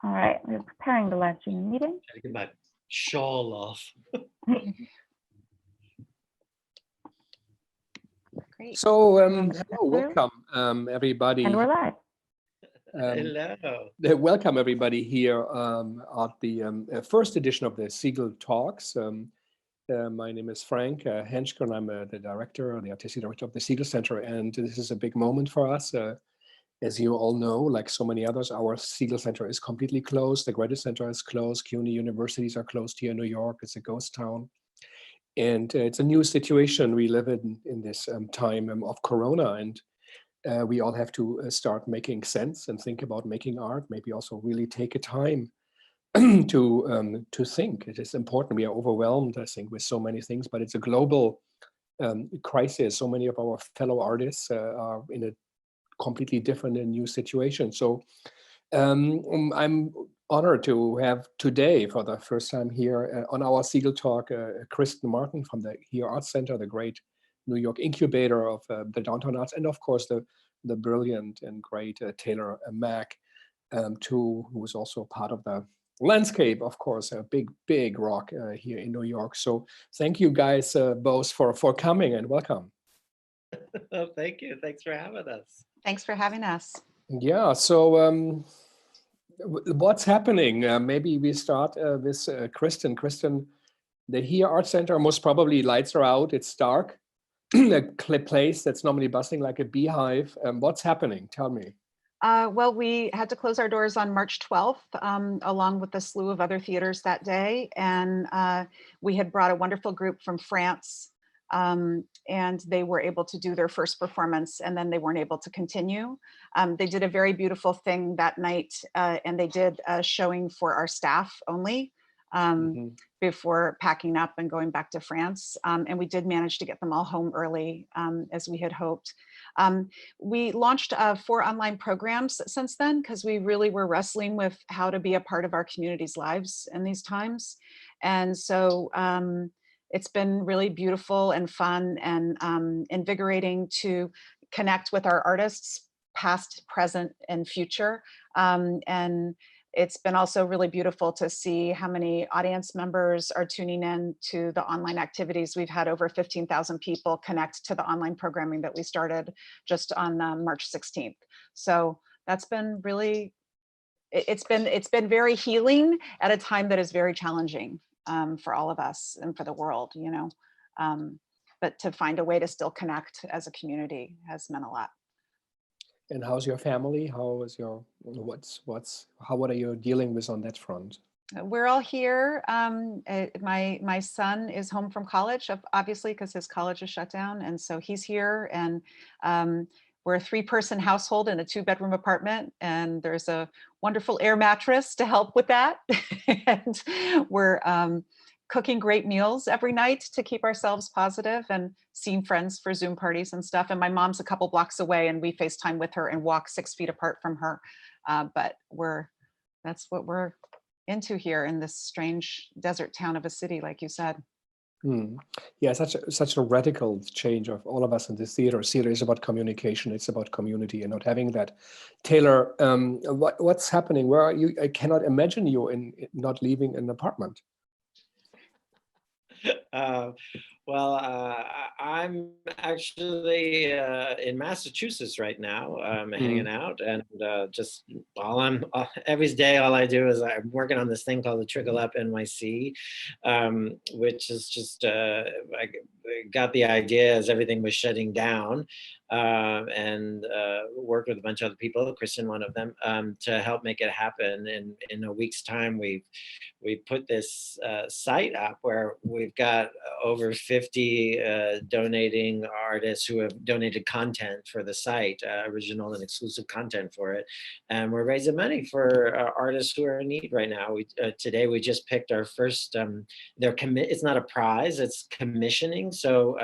All right, we're preparing the live stream meeting. Gotta get my shawl off. Great. So, hello, welcome, everybody. And we're live. Hello. Welcome, everybody, here at the first edition of the Segal Talks. My name is Frank Henschke, and I'm the director, the artistic director of the Segal Center. And this is a big moment for us. As you all know, like so many others, our Segal Center is completely closed. The Graduate Center is closed. CUNY universities are closed here in New York. It's a ghost town. And it's a new situation we live in this time of Corona. And we all have to start making sense and think about making art, maybe also really take a time to think. It is important. We are overwhelmed, I think, with so many things, but it's a global crisis. So many of our fellow artists are in a completely different and new situation. So I'm honored to have today, for the first time here on our Segal Talk, Kristin Martin from the Here Arts Center, the great New York incubator of the downtown arts, and of course the brilliant and great Taylor Mack, who was also part of the landscape, of course, a big rock here in New York. So thank you guys both for coming, and welcome. Oh, thank you. Thanks for having us. Thanks for having us. Yeah, so what's happening? Maybe we start with Kristin. Kristin, the Here Art Center, most probably lights are out, it's dark, a place that's normally bustling like a beehive. What's happening? Tell me. Well, we had to close our doors on March 12th, along with a slew of other theaters that day. And we had brought a wonderful group from France, and they were able to do their first performance, and then they weren't able to continue. They did a very beautiful thing that night, and they did a showing for our staff only before packing up and going back to France. And we did manage to get them all home early, as we had hoped. We launched 4 online programs since then, because we really were wrestling with how to be a part of our community's lives in these times. And so it's been really beautiful and fun and invigorating to connect with our artists, past, present, and future. And it's been also really beautiful to see how many audience members are tuning in to the online activities. We've had over 15,000 people connect to the online programming that we started just on March 16th. So that's been really, it's been very healing at a time that is very challenging for all of us and for the world, you know. But to find a way to still connect as a community has meant a lot. And how's your family? How is your, what are you dealing with on that front? We're all here. My son is home from college, obviously, because his college is shut down. And so he's here, and we're a 3-person household in a 2-bedroom apartment. And there's a wonderful air mattress to help with that. And we're cooking great meals every night to keep ourselves positive, and seeing friends for Zoom parties and stuff. And my mom's a couple blocks away, and we FaceTime with her and walk 6 feet apart from her. But that's what we're into here in this strange desert town of a city, like you said. Yeah, such a radical change of all of us in this theater. Theater is about communication. It's about community, and not having that. Taylor, what's happening? Where are you? I cannot imagine you not leaving an apartment. I'm actually in Massachusetts right now, hanging out, and just every day, all I do is I'm working on this thing called the Trickle Up NYC, which is just, I got the idea as everything was shutting down, and worked with a bunch of other people, Kristin, one of them, to help make it happen. And in a week's time, we put this site up where we've got over 50 donating artists who have donated content for the site, original and exclusive content for it. And we're raising money for artists who are in need right now. Today we just picked our first, it's not a prize, it's commissioning. So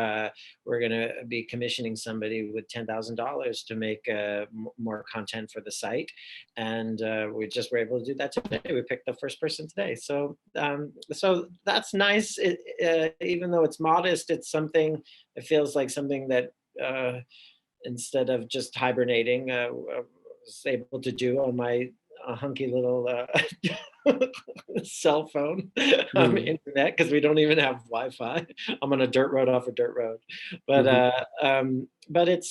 we're gonna be commissioning somebody with $10,000 to make more content for the site. And we just were able to do that today. We picked the first person today. So so that's nice. Even though it's modest, it's something, it feels like something that instead of just hibernating, I was able to do on a hunky little cell phone Mm. internet, because we don't even have Wi-Fi. I'm on a dirt road off a dirt road, but it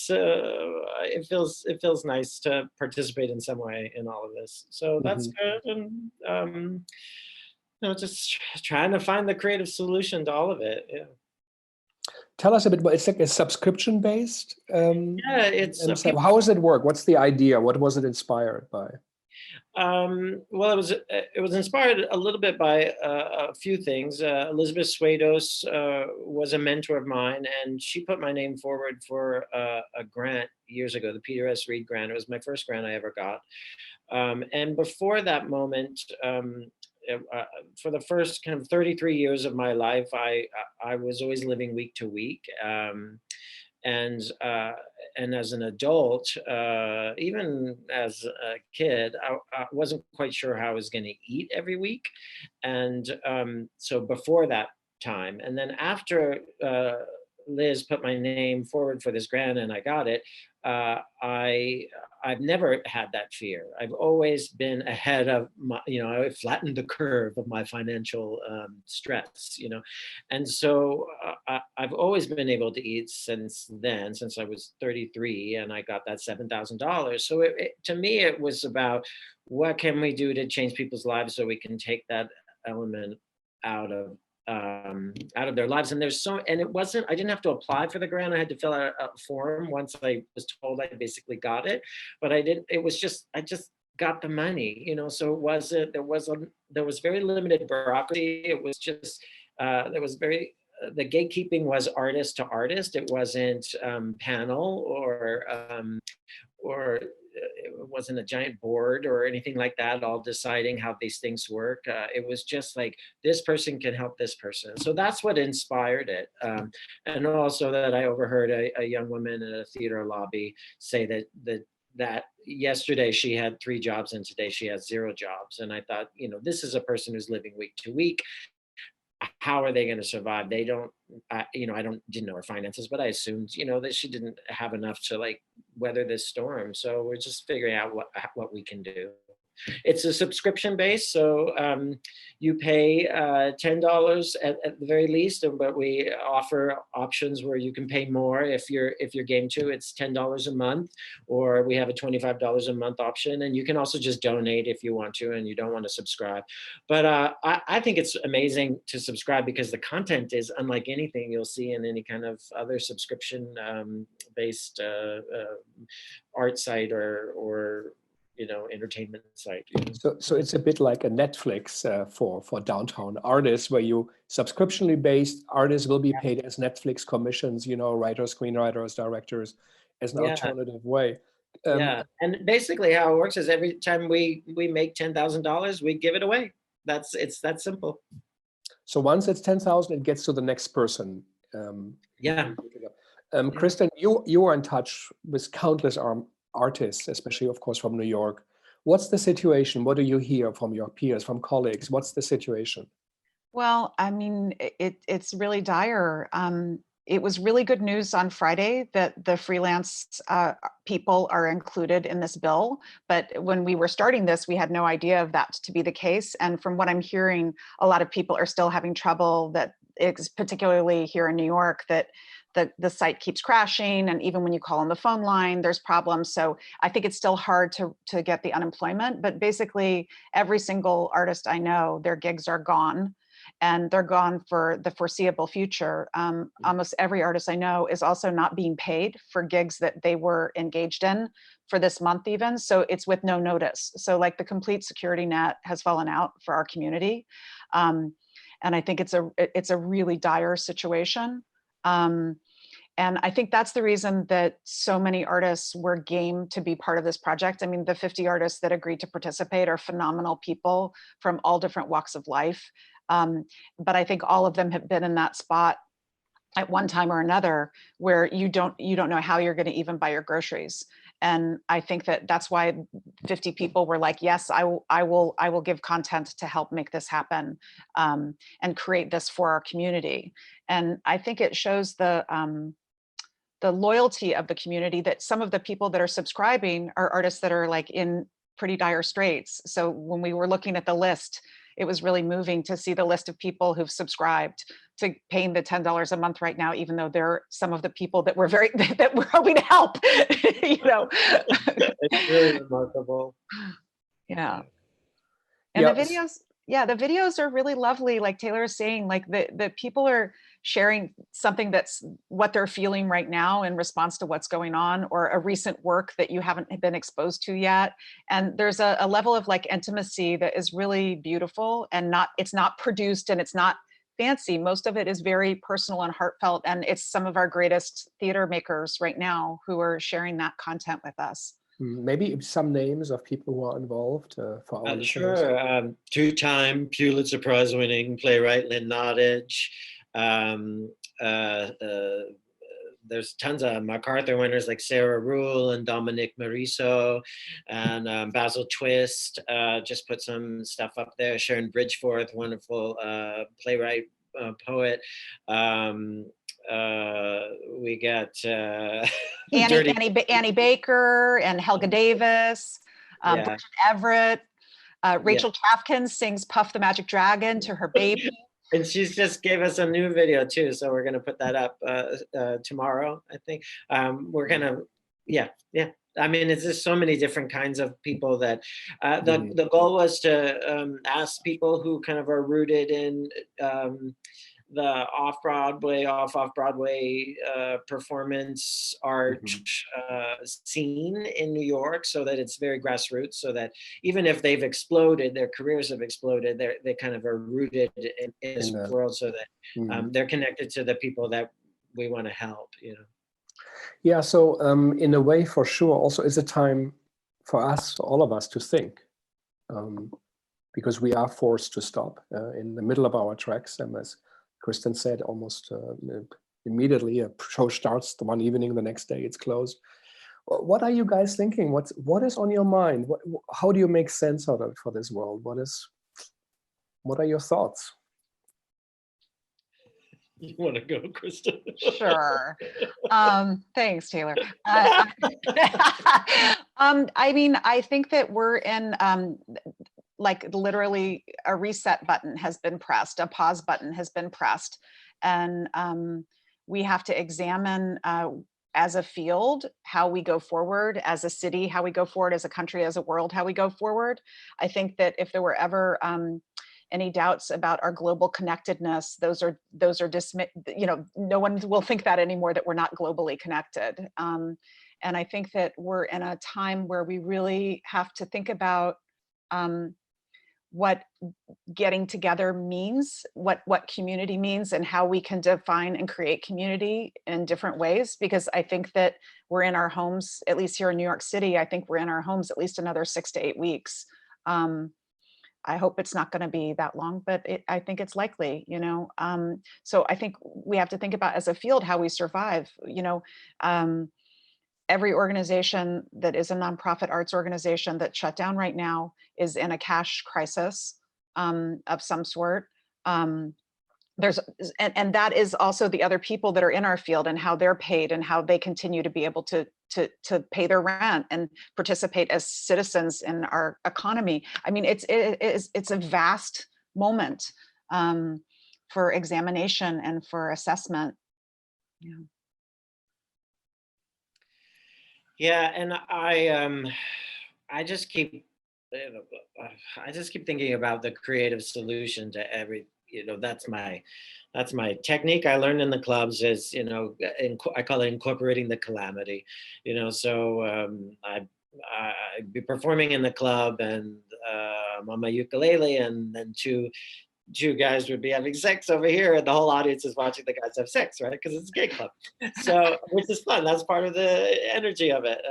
feels nice to participate in some way in all of this. So that's Mhm. good, and just trying to find the creative solution to all of it. Yeah. Tell us a bit more. It's like a subscription based. Yeah, it's And so how does it work? What's the idea? What was it inspired by? Well, it was inspired a little bit by a few things. Elizabeth Swados was a mentor of mine, and she put my name forward for a grant years ago, the Peter S. Reed grant. It was my first grant I ever got. And before that moment, for the first kind of 33 years of my life, I was always living week to week. And as an adult, even as a kid, I wasn't quite sure how I was going to eat every week. And so before that time, and then after Liz put my name forward for this grant and I got it, I've never had that fear. I've always been ahead of my, I flattened the curve of my financial stress, and so I've always been able to eat since then, since I was 33 and I got that $7,000. So to me, it was about what can we do to change people's lives so we can take that element out of their lives. And I didn't have to apply for the grant. I had to fill out a form once I was told I basically got it, but I just got the money, so there was very limited bureaucracy. It was just, the gatekeeping was artist to artist. It wasn't panel or it wasn't a giant board or anything like that, all deciding how these things work. It was just like, this person can help this person. So that's what inspired it. And also that I overheard a young woman in a theater lobby say that yesterday she had 3 jobs and today she has 0 jobs. And I thought, this is a person who's living week to week. How are they going to survive? They don't, didn't know her finances, but I assumed, that she didn't have enough to weather this storm. So we're just figuring out what we can do. It's a subscription base, so you pay $10 at the very least, but we offer options where you can pay more if you're game to. It's $10 a month, or we have a $25 a month option, and you can also just donate if you want to and you don't want to subscribe. But I think it's amazing to subscribe because the content is unlike anything you'll see in any kind of other subscription based art site or entertainment site. So it's a bit like a Netflix for downtown artists, where you subscriptionally based artists will be paid as Netflix commissions, writers, screenwriters, directors, as an alternative way. Yeah, and basically how it works is every time we make $10,000, we give it away. It's that simple. So once it's 10,000, it gets to the next person. Kristin, you are in touch with countless artists, especially, of course, from New York. What's the situation? What do you hear from your peers, from colleagues? What's the situation? Well, I mean, it's really dire. It was really good news on Friday that the freelance people are included in this bill. But when we were starting this, we had no idea of that to be the case. And from what I'm hearing, a lot of people are still having trouble, that it's particularly here in New York, that the site keeps crashing. And even when you call on the phone line, there's problems. So I think it's still hard to get the unemployment. But basically, every single artist I know, their gigs are gone. And they're gone for the foreseeable future. Almost every artist I know is also not being paid for gigs that they were engaged in for this month even. So it's with no notice. So the complete security net has fallen out for our community. And I think it's a really dire situation. And I think that's the reason that so many artists were game to be part of this project. I mean, the 50 artists that agreed to participate are phenomenal people from all different walks of life. But I think all of them have been in that spot at one time or another where you don't know how you're going to even buy your groceries. And I think that's why 50 people were like, yes, I will give content to help make this happen, and create this for our community. And I think it shows the loyalty of the community, that some of the people that are subscribing are artists that are in pretty dire straits. So when we were looking at the list, it was really moving to see the list of people who've subscribed to paying the $10 a month right now, even though they're some of the people that we're that we're hoping to help. You know, It's really remarkable. Yeah. And Yeah, the videos, yeah, the videos are really lovely. Like Taylor is saying, like the people are sharing something that's what they're feeling right now in response to what's going on, or a recent work that you haven't been exposed to yet. And there's a level of like intimacy that is really beautiful, and it's not produced and it's not fancy. Most of it is very personal and heartfelt. And it's some of our greatest theater makers right now who are sharing that content with us. maybe some names of people who are involved for our listeners. Sure. Two-time Pulitzer Prize winning playwright Lynn Nottage. There's tons of MacArthur winners like Sarah Rule and Dominic Mariso, and Basil Twist just put some stuff up there. Sharon Bridgeforth, wonderful playwright, poet. We got Annie Baker and Helga Davis, Yeah. Bridget Everett, Rachel Trafkin sings Puff the Magic Dragon to her baby. And she's just gave us a new video too, so we're gonna put that up tomorrow, I think. We're gonna, yeah. I mean, it's just so many different kinds of people that the goal was to ask people who kind of are rooted in the off-Broadway performance art scene in New York, so that it's very grassroots, so that even if they've exploded, their careers have exploded, they kind of are rooted in this world, so that they're connected to the people that we want to help, you know. Yeah, so in a way, for sure, also is a time for us, for all of us, to think, because we are forced to stop in the middle of our tracks, and as Kristin said, almost immediately a show starts the one evening, the next day it's closed. What are you guys thinking? What is on your mind? How do you make sense out of it for this world? What are your thoughts? You want to go, Kristin? Sure. Thanks, Taylor. I mean, I think that we're in like literally a reset button has been pressed, a pause button has been pressed. And we have to examine as a field, how we go forward, as a city, how we go forward, as a country, as a world, how we go forward. I think that if there were ever any doubts about our global connectedness, those are you know, no one will think that anymore, that we're not globally connected. And I think that we're in a time where we really have to think about what getting together means, what community means, and how we can define and create community in different ways. Because I think that we're in our homes, at least here in New York City, I think we're in our homes at least another 6 to 8 weeks. I hope it's not going to be that long, but I think it's likely, you know. So I think we have to think about as a field how we survive, you know. Every organization that is a nonprofit arts organization that's shut down right now is in a cash crisis of some sort. And that is also the other people that are in our field and how they're paid and how they continue to be able to pay their rent and participate as citizens in our economy. I mean, it's a vast moment for examination and for assessment. Yeah. Yeah, and I just keep thinking about the creative solution to every, you know, that's my technique I learned in the clubs is, you know, I call it incorporating the calamity, you know. So I'd be performing in the club, and I'm on my ukulele, and then two guys would be having sex over here, and the whole audience is watching the guys have sex, right? Because it's a gay club. So, which is fun. That's part of the energy of it.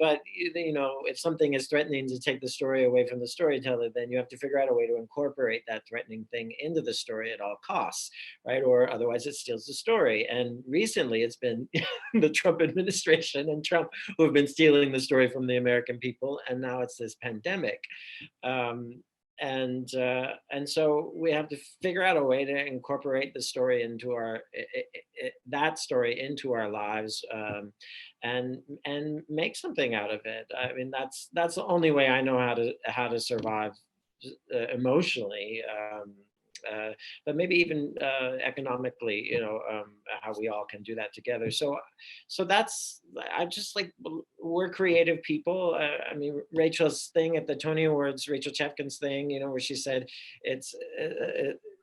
But, you know, if something is threatening to take the story away from the storyteller, then you have to figure out a way to incorporate that threatening thing into the story at all costs, right? Or otherwise it steals the story. And recently it's been the Trump administration and Trump who have been stealing the story from the American people. And now it's this pandemic. and so we have to figure out a way to incorporate the story into that story into our lives, and make something out of it. I mean, that's the only way I know how to survive emotionally. But maybe even economically, how we all can do that together. So that's, I just like, we're creative people. I mean, Rachel's thing at the Tony Awards, Rachel Chefkin's thing, where she said it's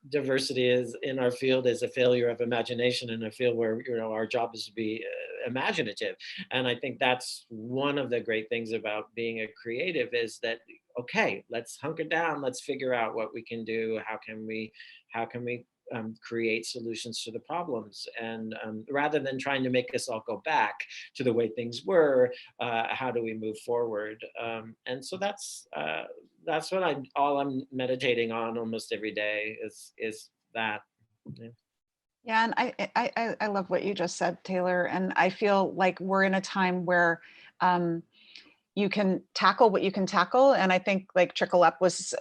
diversity is in our field is a failure of imagination, in a field where our job is to be imaginative. And I think that's one of the great things about being a creative, is that, okay, let's hunker down, let's figure out what we can do, how can we create solutions to the problems, and rather than trying to make us all go back to the way things were, how do we move forward? And so that's what I'm meditating on almost every day, is that. Yeah, and I love what you just said, Taylor. And I feel like we're in a time where you can tackle what you can tackle. And I think like Trickle Up is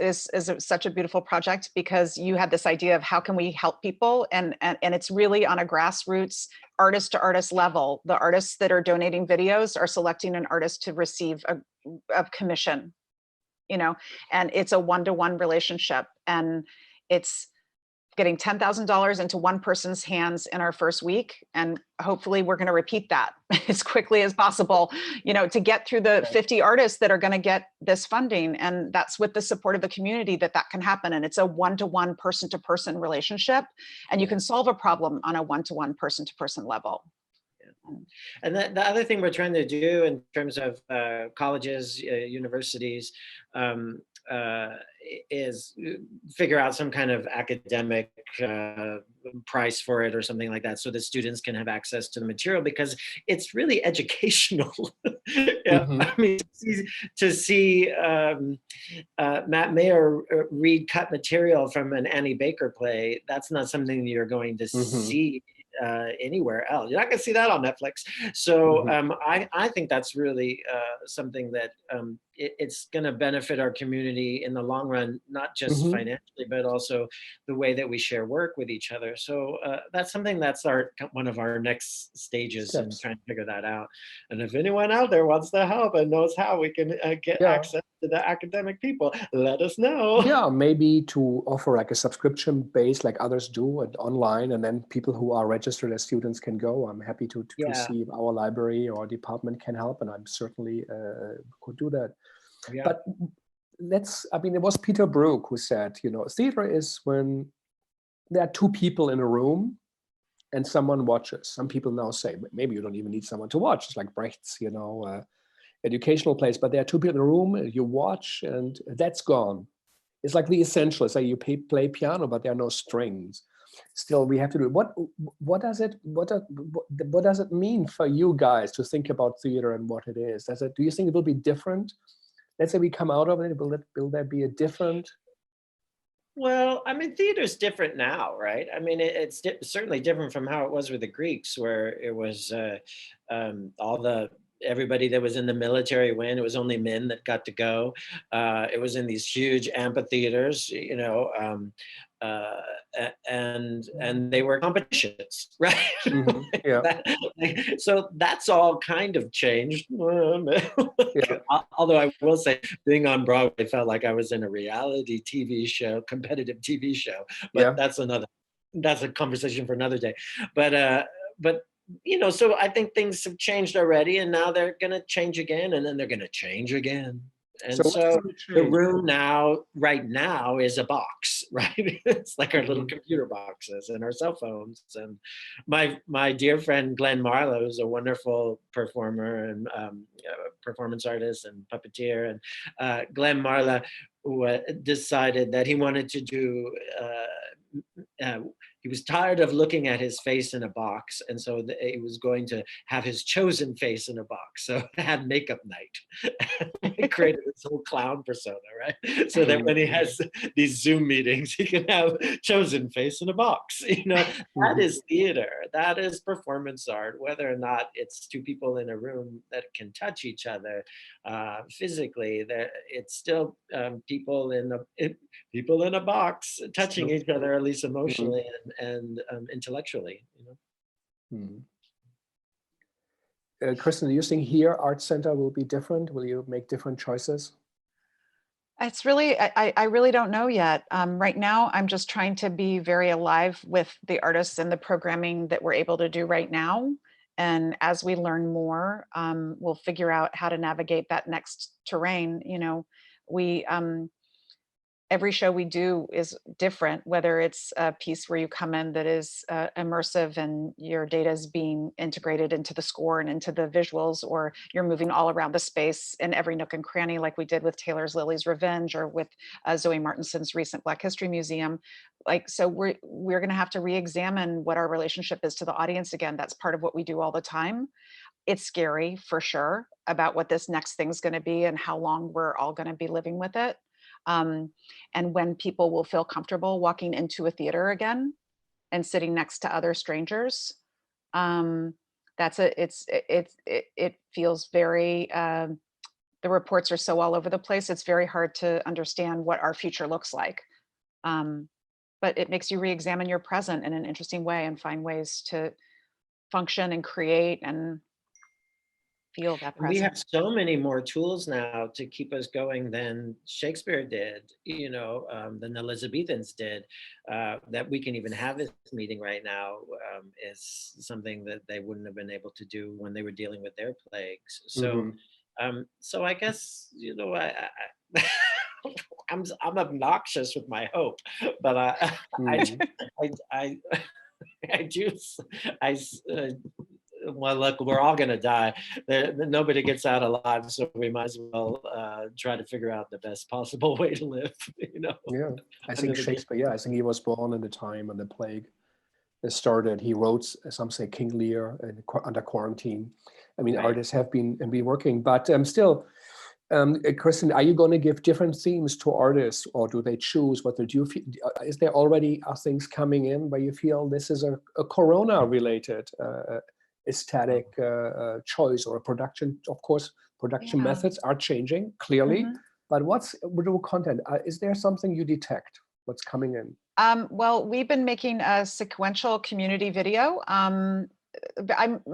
such a beautiful project, because you had this idea of how can we help people, and it's really on a grassroots, artist to artist level. The artists that are donating videos are selecting an artist to receive a commission, and it's a one-to-one relationship, and it's getting $10,000 into one person's hands in our first week. And hopefully we're going to repeat that as quickly as possible, to get through the 50 artists that are going to get this funding. And that's with the support of the community that can happen. And it's a one-to-one, person-to-person relationship. And you can solve a problem on a one-to-one, person-to-person level. And the other thing we're trying to do in terms of colleges, universities, is figure out some kind of academic price for it or something like that, so that students can have access to the material, because it's really educational. Mm-hmm. I mean, to see Matt Mayer read cut material from an Annie Baker play, that's not something you're going to see anywhere else. You're not going to see that on Netflix. So I think that's really something that it's going to benefit our community in the long run, not just financially, but also the way that we share work with each other. So that's something that's one of our next stages in trying to figure that out. And if anyone out there wants to help and knows how we can get access to the academic people, let us know. Yeah, maybe to offer like a subscription base like others do and online, and then people who are registered as students can go. I'm happy to see if our library or department can help, and I'm certainly could do that. Yeah. But it was Peter Brook who said, theater is when there are two people in a room and someone watches. Some people now say, maybe you don't even need someone to watch. It's like Brecht's, educational place, but there are two people in a room, you watch, and that's gone. It's like the essential. It's like you play piano, but there are no strings. Still, we have to do it. What does it mean for you guys to think about theater and what it is? Do you think it will be different? Let's say we come out of it. Will there be a different? Well, I mean, theater's different now, right? I mean, it's certainly different from how it was with the Greeks, where it was everybody that was in the military went. It was only men that got to go. It was in these huge amphitheaters, and they were competitions, right? Mm-hmm. Yeah. So that's all kind of changed. Although I will say, being on Broadway felt like I was in a reality TV show, competitive TV show. But that's a conversation for another day. But so I think things have changed already, and now they're going to change again, and then they're going to change again. And so the room right now is a box, right? It's like our little computer boxes and our cell phones. And my dear friend Glenn Marlowe, who's a wonderful performer and performance artist and puppeteer, and Glenn Marlowe decided that he wanted to do he was tired of looking at his face in a box, and so he was going to have his chosen face in a box. So it had makeup night. He created this whole clown persona, right? So that when he has these Zoom meetings, he can have chosen face in a box. You know, that is theater. That is performance art. Whether or not it's two people in a room that can touch each other physically, it's still people in a box touching each other, at least emotionally and intellectually. You know. Kristin, do you think here Art Center will be different? Will you make different choices? It's really, I really don't know yet. Right now, I'm just trying to be very alive with the artists and the programming that we're able to do right now. And as we learn more, we'll figure out how to navigate that next terrain. You know, we, every show we do is different, whether it's a piece where you come in that is immersive and your data is being integrated into the score and into the visuals, or you're moving all around the space in every nook and cranny, like we did with Taylor's Lily's Revenge, or with Zoe Martinson's recent Black History Museum. Like, so we're going to have to re-examine what our relationship is to the audience again. That's part of what we do all the time. It's scary for sure about what this next thing's going to be and how long we're all going to be living with it. And when people will feel comfortable walking into a theater again and sitting next to other strangers, it feels very, the reports are so all over the place. It's very hard to understand what our future looks like. But it makes you re-examine your present in an interesting way and find ways to function and create and feel that presence. We have so many more tools now to keep us going than Shakespeare did, you know, than the Elizabethans did, that we can even have this meeting right now is something that they wouldn't have been able to do when they were dealing with their plagues. So, so I guess, you know, I'm obnoxious with my hope, but well, look, we're all going to die. Nobody gets out alive, so we might as well try to figure out the best possible way to live. You know. Yeah, I think Shakespeare. Yeah, I think he was born in the time when the plague started. He wrote, some say, King Lear under quarantine. I mean, artists have been working, but still. Kristin, are you going to give different themes to artists, or do they choose what they do? Is there already things coming in where you feel this is a Corona-related aesthetic choice or a production? Of course, production methods are changing clearly, but what's the content? Is there something you detect? What's coming in? Well, we've been making a sequential community video. I'm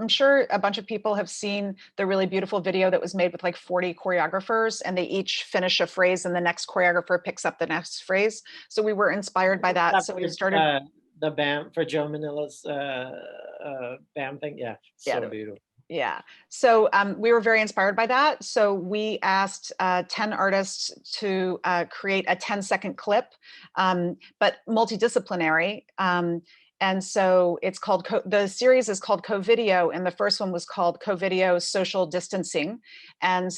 sure a bunch of people have seen the really beautiful video that was made with like 40 choreographers, and they each finish a phrase and the next choreographer picks up the next phrase. So we were inspired by that. So we started the BAM for Joe Manila's BAM thing. Yeah, so beautiful. Yeah, so we were very inspired by that. So we asked 10 artists to create a 10-second clip, but multidisciplinary. And so it's called, the series is called Co-Video, and the first one was called Co-Video Social Distancing. And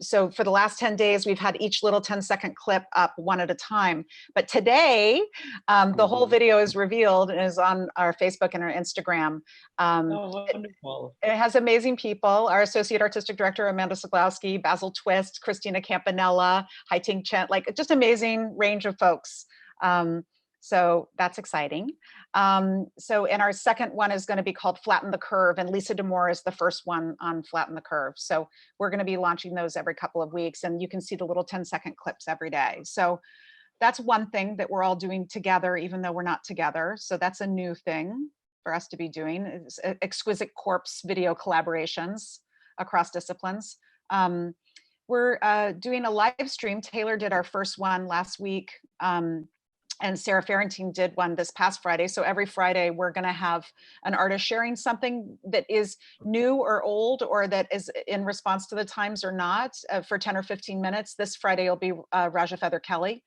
so for the last 10 days, we've had each little 10-second clip up one at a time. But today, the whole video is revealed and is on our Facebook and our Instagram. Oh, wonderful. It has amazing people. Our Associate Artistic Director, Amanda Seglowski, Basil Twist, Christina Campanella, Haiting Chen, like just amazing range of folks. So that's exciting. So, and our second one is going to be called Flatten the Curve, and Lisa D'Amour is the first one on Flatten the Curve. So we're going to be launching those every couple of weeks, and you can see the little 10-second clips every day. So that's one thing that we're all doing together, even though we're not together. So that's a new thing for us to be doing, is exquisite corpse video collaborations across disciplines. We're doing a live stream. Taylor did our first one last week. And Sarah Farentine did one this past Friday. So every Friday, we're going to have an artist sharing something that is new or old, or that is in response to the times or not, for 10 or 15 minutes. This Friday will be Raja Feather Kelly.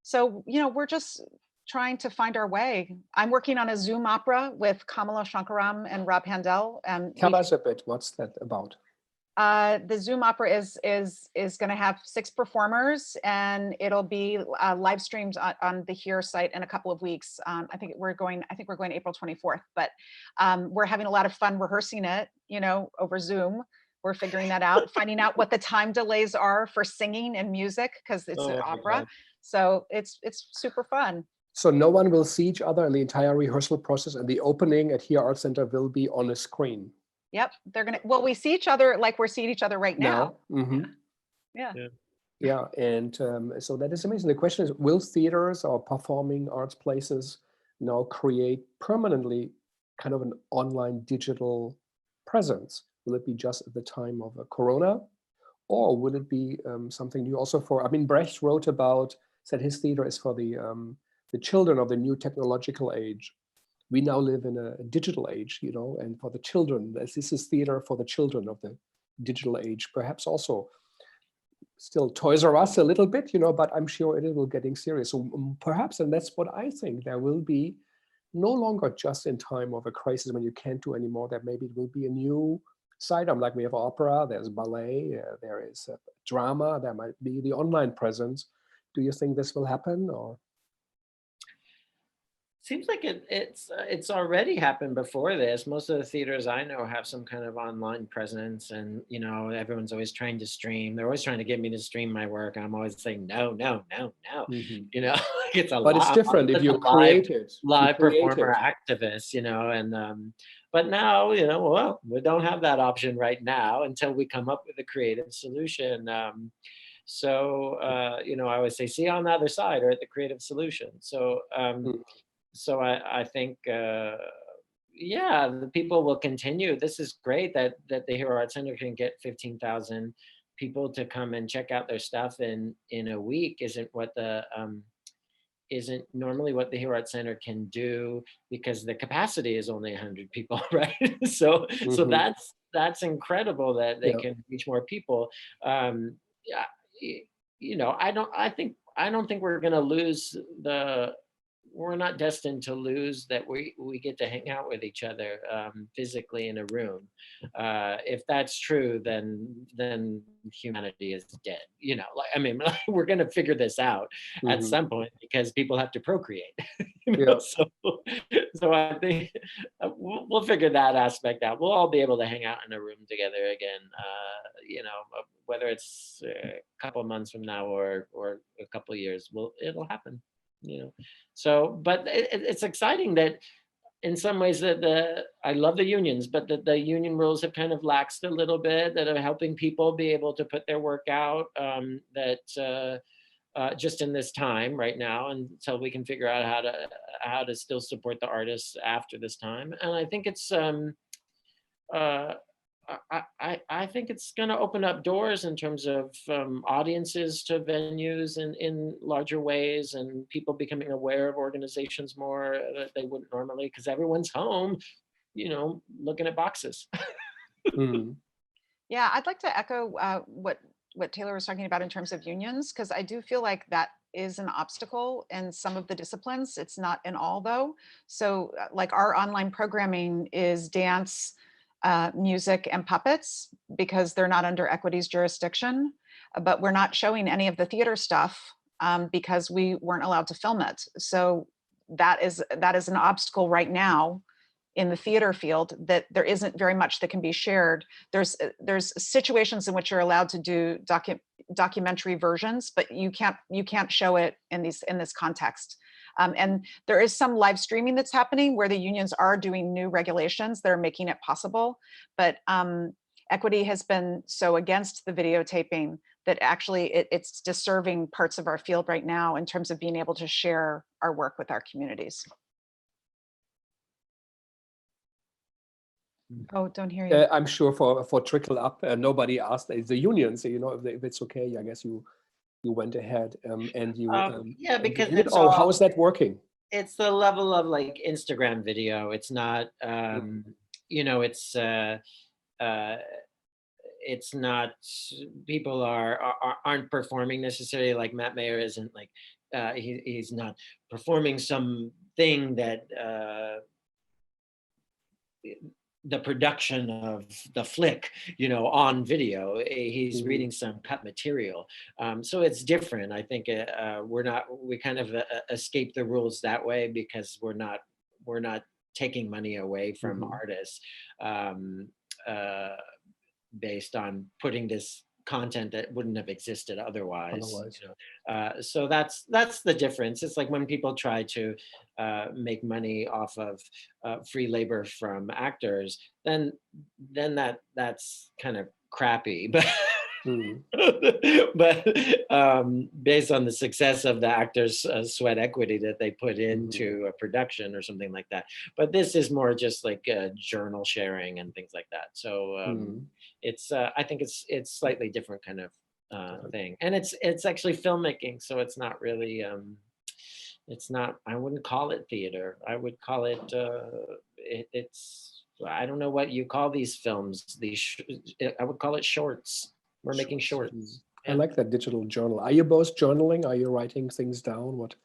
So, you know, we're just trying to find our way. I'm working on a Zoom opera with Kamala Shankaram and Rob Handel. Tell us a bit, what's that about? The Zoom opera is going to have 6 performers, and it'll be live streamed on the Here site in a couple of weeks. I think we're going April 24th, but we're having a lot of fun rehearsing it, over Zoom. We're figuring that out, finding out what the time delays are for singing and music, because it's an opera. God. So it's super fun. So no one will see each other in the entire rehearsal process, and the opening at Here Art Center will be on a screen. Yep, well, we see each other like we're seeing each other right now. Mm-hmm. Yeah, and so that is amazing. The question is, will theaters or performing arts places now create permanently kind of an online digital presence? Will it be just at the time of a Corona, or will it be something new also for? I mean, Brecht wrote about, said his theater is for the children of the new technological age. We now live in a digital age, and for the children, this is theater for the children of the digital age. Perhaps also still Toys R Us a little bit, but I'm sure it will getting serious. So perhaps, and that's what I think, there will be no longer just in time of a crisis when you can't do anymore, that maybe it will be a new side. Like we have opera, there's ballet, there is drama, there might be the online presence. Do you think this will happen, or? Seems like it's already happened before this. Most of the theaters I know have some kind of online presence, and everyone's always trying to stream. They're always trying to get me to stream my work. I'm always saying no. Mm-hmm. It's a but it's different if you create it. Live performer activist, and but now well, we don't have that option right now until we come up with a creative solution. So I always say, see you on the other side, or at the creative solution. So. So I think, the people will continue. This is great that the Here Art Center can get 15,000 people to come and check out their stuff in a week. Isn't normally what the Here Art Center can do, because the capacity is only 100 people, right? So that's incredible that they can reach more people. I don't think we're going to lose we're not destined to lose that we get to hang out with each other physically in a room. If that's true, then humanity is dead. We're going to figure this out at some point, because people have to procreate. So I think we'll figure that aspect out. We'll all be able to hang out in a room together again. Whether it's a couple of months from now or a couple of years, it'll happen. So, but it's exciting that in some ways that I love the unions, but that the union rules have kind of laxed a little bit, that are helping people be able to put their work out, just in this time right now, until we can figure out how to still support the artists after this time. And I think it's I think it's going to open up doors in terms of audiences to venues in larger ways, and people becoming aware of organizations more that they wouldn't normally, because everyone's home, looking at boxes. Yeah, I'd like to echo what Taylor was talking about in terms of unions, because I do feel like that is an obstacle in some of the disciplines. It's not in all, though. So like our online programming is dance, music, and puppets, because they're not under Equity's jurisdiction, but we're not showing any of the theater stuff because we weren't allowed to film it. So that is an obstacle right now in the theater field, that there isn't very much that can be shared. There's situations in which you're allowed to do documentary versions, but you can't show it in this context. And there is some live streaming that's happening where the unions are doing new regulations that are making it possible. But Equity has been so against the videotaping that actually it's disserving parts of our field right now in terms of being able to share our work with our communities. Oh, don't hear you. I'm sure for trickle up, nobody asked the unions, if it's okay. I guess you went ahead and you because how is that working? It's the level of like Instagram video. It's not it's not, people aren't performing necessarily, like Matt Mayer isn't like he's not performing something that the production of the flick, on video. He's reading some cut material. So it's different. I think we kind of escape the rules that way because we're not taking money away from artists based on putting this content that wouldn't have existed otherwise. So that's the difference. It's like when people try to make money off of free labor from actors, then that's kind of crappy. But but based on the success of the actors' sweat equity that they put into a production or something like that. But this is more just like journal sharing and things like that. So it's I think it's slightly different kind of thing, and it's actually filmmaking. So it's not really it's not. I wouldn't call it theater. I would call it it's. I don't know what you call these films. I would call it shorts. We're making shorts. I like that digital journal. Are you both journaling? Are you writing things down? What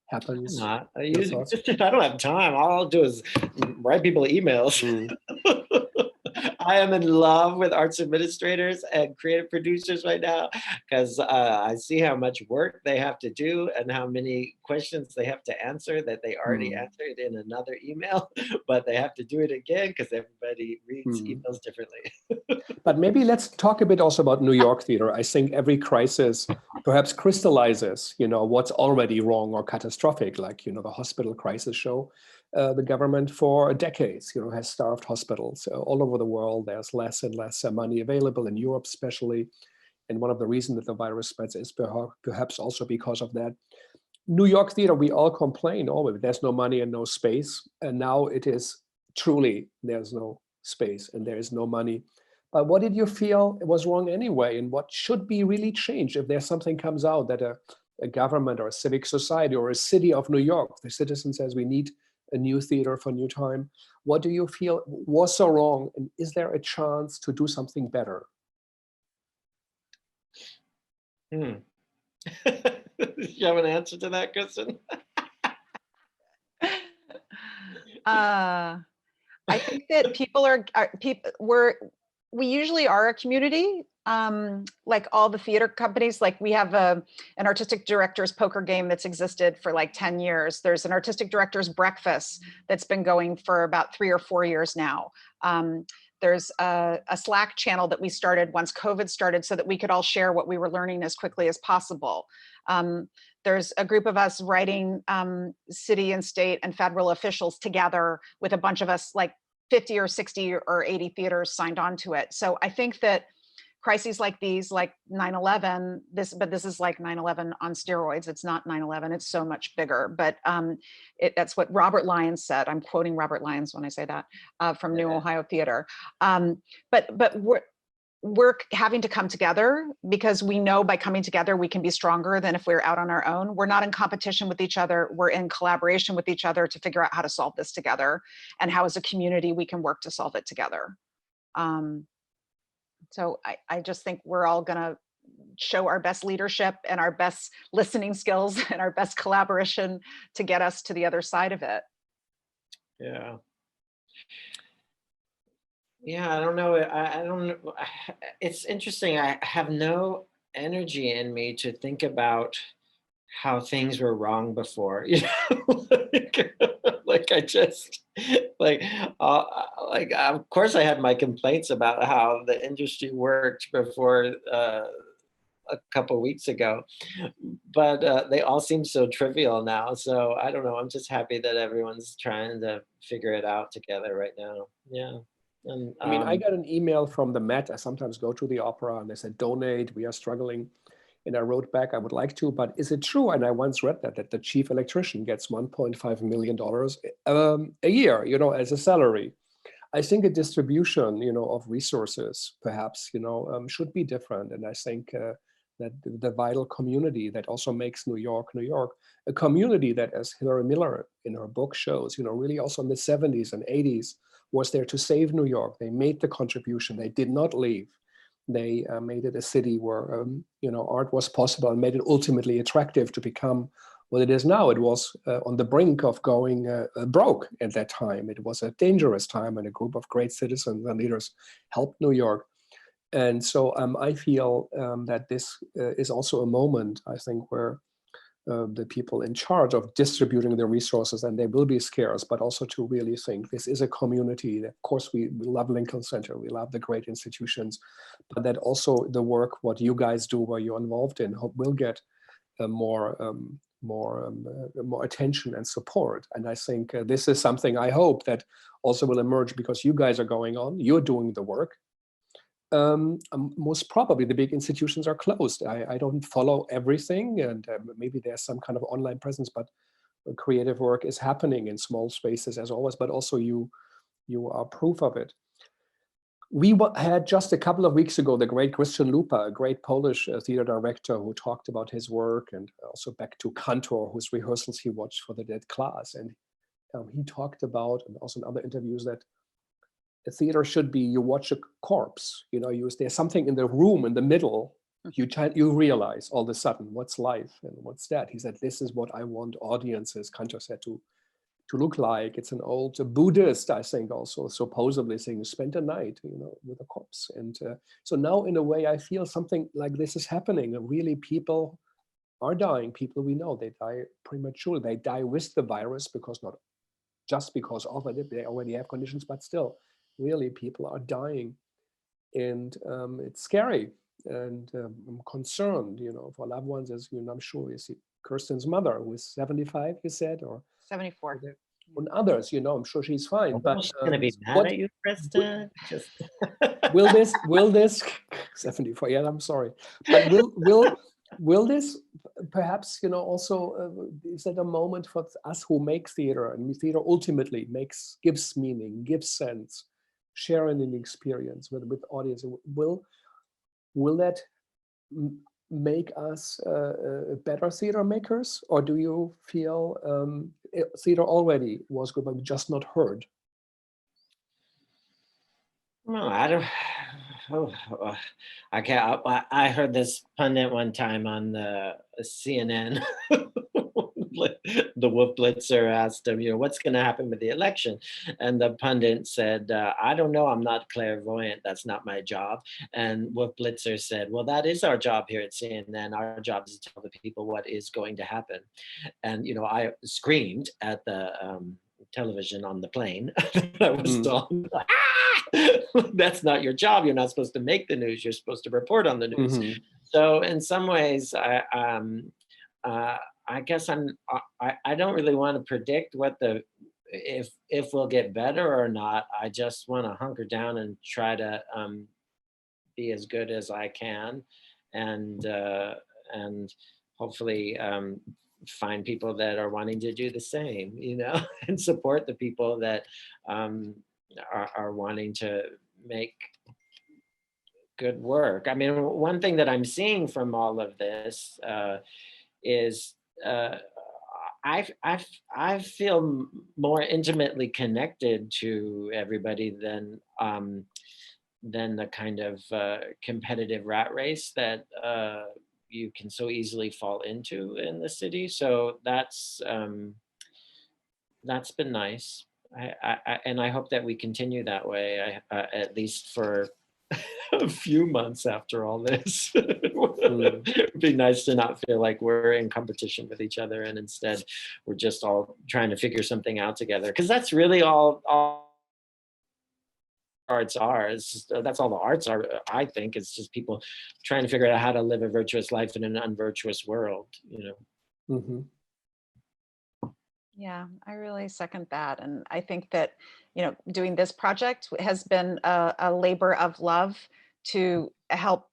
happens? Not. I don't have time. All I'll do is write people emails. I am in love with arts administrators and creative producers right now because I see how much work they have to do and how many questions they have to answer that they already answered in another email, but they have to do it again because everybody reads emails differently. But maybe let's talk a bit also about New York theater. I think every crisis perhaps crystallizes, what's already wrong or catastrophic, like, the hospital crisis show. The government for decades, has starved hospitals all over the world. There's less and less money available in Europe, especially. And one of the reasons that the virus spreads is perhaps also because of that. New York theater, we all complain, there's no money and no space. And now it is truly, there's no space and there is no money. But what did you feel was wrong anyway? And what should be really changed if there's something comes out that a government or a civic society or a city of New York, the citizen says we need a new theater for new time. What do you feel was so wrong? And is there a chance to do something better? You have an answer to that, Kristin? I think that we usually are a community. Like all the theater companies, like we have an artistic director's poker game that's existed for like 10 years. There's an artistic director's breakfast that's been going for about 3 or 4 years now. There's a Slack channel that we started once COVID started so that we could all share what we were learning as quickly as possible. There's a group of us writing city and state and federal officials together with a bunch of us, like 50 or 60 or 80 theaters signed on to it. So I think that crises like these, like 9/11, this is like 9/11 on steroids. It's not 9/11, it's so much bigger. But that's what Robert Lyons said. I'm quoting Robert Lyons when I say that, from New Ohio Theater. But we're having to come together because we know by coming together, we can be stronger than if we're out on our own. We're not in competition with each other. We're in collaboration with each other to figure out how to solve this together and how as a community we can work to solve it together. So I just think we're all gonna show our best leadership and our best listening skills and our best collaboration to get us to the other side of it. Yeah. Yeah, I don't know. I don't know. It's interesting. I have no energy in me to think about how things were wrong before, like I just like of course I had my complaints about how the industry worked before a couple of weeks ago, but they all seem so trivial now. So I don't know. I'm just happy that everyone's trying to figure it out together right now. Yeah. And, I mean, I got an email from the Met. I sometimes go to the opera and they said, donate, we are struggling. And I wrote back, I would like to, but is it true? And I once read that the chief electrician gets $1.5 million a year, as a salary. I think a distribution, of resources perhaps, should be different. And I think that the vital community that also makes New York, a community that, as Hilary Miller in her book shows, really also in the 70s and 80s was there to save New York. They made the contribution. They did not leave. They made it a city where, art was possible and made it ultimately attractive to become what it is now. It was on the brink of going broke at that time. It was a dangerous time, and a group of great citizens and leaders helped New York. And so I feel that this is also a moment, I think, where the people in charge of distributing the resources, and they will be scarce, but also to really think this is a community. Of course, we love Lincoln Center, we love the great institutions, but that also the work, what you guys do, where you're involved in, will get more attention and support. And I think this is something I hope that also will emerge, because you guys are going on, you're doing the work. Most probably the big institutions are closed. I don't follow everything, and maybe there's some kind of online presence, but creative work is happening in small spaces as always, but also you are proof of it. We had just a couple of weeks ago the great Kristin, a great Polish theater director, who talked about his work, and also back to Cantor, whose rehearsals he watched for the Dead Class. And he talked about, and also in other interviews, that a theater should be, you watch a corpse, there's something in the room in the middle, you realize all of a sudden what's life and what's death. He said, this is what I want audiences, Cantor said, to look like. It's an old Buddhist, I think, also supposedly saying, spend a night, with a corpse. And so now, in a way, I feel something like this is happening. Really, people are dying. People we know, they die prematurely. They die with the virus, because not just because of it, they already have conditions, but still, really, people are dying. And it's scary. And I'm concerned, for loved ones, as I'm sure you see Kristin's mother, who is 75, you said, or 74. on others, I'm sure she's fine. But she's gonna be mad at you, Kristin. Just will this 74? Yeah, I'm sorry, but will this perhaps also is that a moment for us who make theater, and theater ultimately gives meaning, gives sense, sharing an experience with audience? Will that make us better theater makers, or do you feel theater already was good, but just not heard? No, I don't. I can't. I heard this pundit one time on the CNN. The Wolf Blitzer asked him, what's going to happen with the election? And the pundit said, I don't know. I'm not clairvoyant. That's not my job. And Wolf Blitzer said, well, that is our job here at CNN. Our job is to tell the people what is going to happen. And, I screamed at the television on the plane. I was on. That's not your job. You're not supposed to make the news. You're supposed to report on the news. Mm-hmm. So in some ways, I guess I don't really want to predict if we'll get better or not. I just want to hunker down and try to be as good as I can, and hopefully find people that are wanting to do the same, and support the people that are wanting to make good work. I mean, one thing that I'm seeing from all of this is I feel more intimately connected to everybody than the kind of competitive rat race that you can so easily fall into in the city. So that's been nice. And I hope that we continue that way, at least for a few months after all this. It'd be nice to not feel like we're in competition with each other, and instead we're just all trying to figure something out together. Because that's really all arts are. That's all the arts are, I think. It's just people trying to figure out how to live a virtuous life in an unvirtuous world, Mm-hmm. Yeah, I really second that. And I think that, doing this project has been a labor of love to help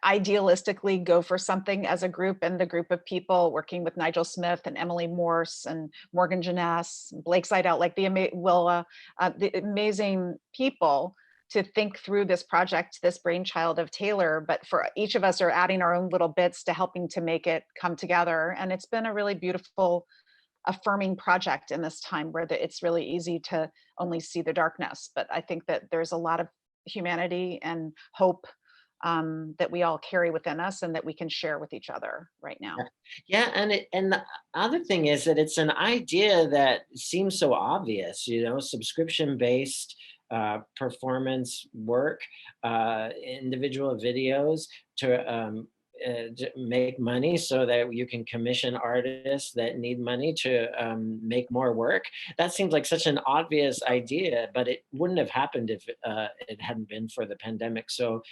idealistically go for something as a group, and the group of people working with Nigel Smith and Emily Morse and Morgan Janess, Blake Seidel, like the amazing people to think through this project, this brainchild of Taylor, but for each of us are adding our own little bits to helping to make it come together. And it's been a really beautiful, affirming project in this time where it's really easy to only see the darkness. But I think that there's a lot of humanity and hope that we all carry within us and that we can share with each other right now. Yeah, and the other thing is that it's an idea that seems so obvious, subscription-based performance work, individual videos to make money so that you can commission artists that need money to make more work. That seems like such an obvious idea, but it wouldn't have happened if it hadn't been for the pandemic. So